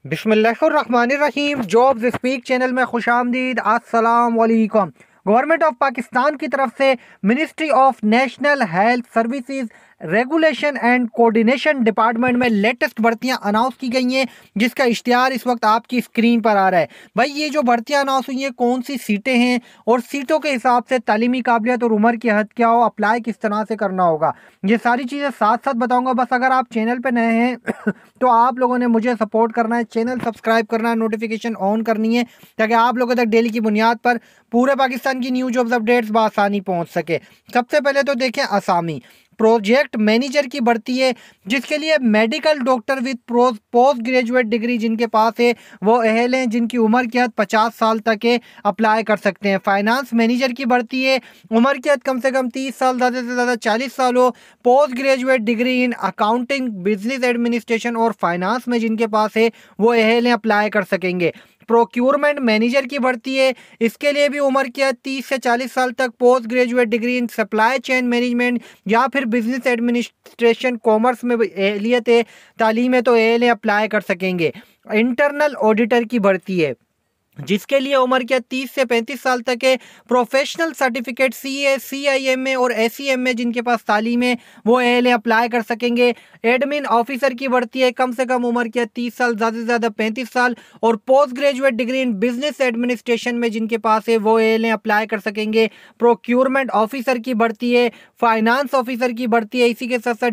बिस्मिल्लाहिर्रहमानिर्रहीम। Jobs speak channel में खुशामदीद। अस्सलाम वालेकुम। गवर्नमेंट ऑफ पाकिस्तान की तरफ से ministry of national health services regulation and coordination department में लेटेस्ट भर्तियां अनाउंस की गई हैं, जिसका इश्तिहार इस वक्त आपकी स्क्रीन पर आ रहा है। भाई, ये जो भर्तियां अनाउंस हुई हैं, कौन सी सीटें हैं और सीटों के हिसाब से तालीमी काबिलियत और उम्र की हद क्या हो, अप्लाई किस तरह से करना होगा, ये सारी चीज़ें साथ साथ बताऊंगा। बस अगर आप चैनल पर नए हैं तो आप लोगों ने मुझे सपोर्ट करना है, चैनल सब्सक्राइब करना है, नोटिफिकेशन ऑन करनी है, ताकि आप लोगों तक डेली की बुनियाद पर पूरे पाकिस्तान की न्यू जॉब्स अपडेट्स बआसानी पहुंच सके। सबसे पहले तो देखें असामी। प्रोजेक्ट मैनेजर की भर्ती है, जिसके लिए medical doctor with post graduate degree जिनके पास है वो अहल हैं, जिनकी उम्र की हद 50 साल तक है, अप्लाई कर सकते हैं। फाइनेंस मैनेजर की भर्ती है, उम्र की हद कम से कम 30 साल, ज़्यादा से ज़्यादा 40 साल हो, post graduate degree in accounting, business administration और फाइनेंस में जिनके पास है वो अहल हैं, अप्लाई कर सकेंगे। प्रोक्यूरमेंट मैनेजर की भर्ती है, इसके लिए भी उम्र की हद 30 से 40 साल तक, post graduate degree in supply chain management या फिर बिजनेस एडमिनिस्ट्रेशन कॉमर्स में एहलियत है, तालीम है, तो एल अप्लाई कर सकेंगे। इंटरनल ऑडिटर की भर्ती है, जिसके लिए उम्र के 30 से 35 साल तक है, प्रोफेशनल सर्टिफिकेट CA CIMA और SEMA जिनके पास तालीम है वो एल अप्लाई कर सकेंगे। एडमिन ऑफिसर की भर्ती है, कम से कम उम्र के 30 साल, ज़्यादा से ज़्यादा 35 साल और post graduate degree in business administration में जिनके पास है वो एल अप्लाई कर सकेंगे। प्रोक्यूरमेंट ऑफिसर की भर्ती है, फाइनेंस ऑफिसर की भर्ती है, इसी के साथ साथ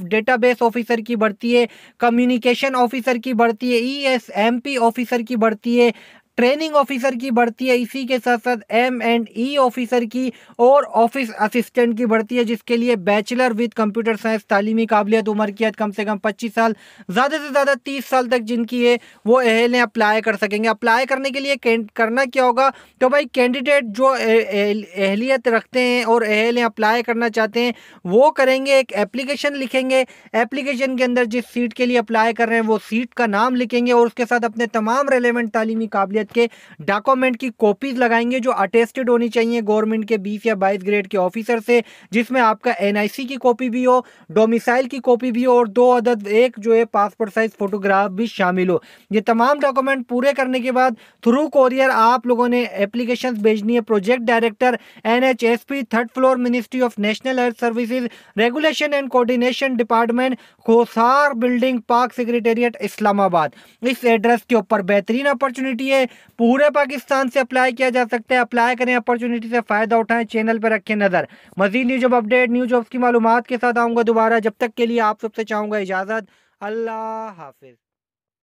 डेटाबेस ऑफिसर की भर्ती है, कम्युनिकेशन ऑफिसर की भर्ती है, ESMP ऑफिसर की भर्ती है, ट्रेनिंग ऑफिसर की भर्ती है, इसी के साथ साथ M&E ऑफिसर की और ऑफिस असिस्टेंट की भर्ती है, जिसके लिए बैचलर विद कंप्यूटर साइंस तालीमी काबिलियत, उम्र की हद कम से कम 25 साल, ज़्यादा से ज़्यादा 30 साल तक जिनकी है वो अहल अप्लाई कर सकेंगे। अप्लाई करने के लिए करना क्या होगा, तो भाई कैंडिडेट जो अहलियत रखते हैं और अहल अप्लाई करना चाहते हैं वो करेंगे, एक एप्लीकेशन लिखेंगे, एप्लीकेशन के अंदर जिस सीट के लिए अप्लाई कर रहे हैं वो सीट का नाम लिखेंगे और उसके साथ अपने तमाम रेलेवेंट तालीमी काबिलियत के डॉक्यूमेंट की कॉपीज लगाएंगे, जो अटेस्टेड होनी चाहिए गवर्नमेंट के 20 या 22 ग्रेड के ऑफिसर से, जिसमें आपका NIC की कॉपी भी हो, डोमिसाइल की कॉपी भी हो और 2 अदद एक जो है पासपोर्ट साइज फोटोग्राफ भी शामिल हो। ये तमाम डॉक्यूमेंट पूरे करने के बाद थ्रू कोरियर आप लोगों ने एप्लीकेशन भेजनी है project director NHSP, 3rd floor, ministry of national health services regulation and coordination department, Kohsar building, Pak secretariat, Islamabad. इस एड्रेस के ऊपर बेहतरीन अपॉर्चुनिटी है, पूरे पाकिस्तान से अप्लाई किया जा सकता है। अप्लाई करें, अपॉर्चुनिटी से फ़ायदा उठाएं, चैनल पर रखें नज़र। मज़ीद new job update, new jobs की मालूमात के साथ आऊँगा दोबारा। जब तक के लिए आप सबसे चाहूँगा इजाज़त। अल्लाह हाफिज़।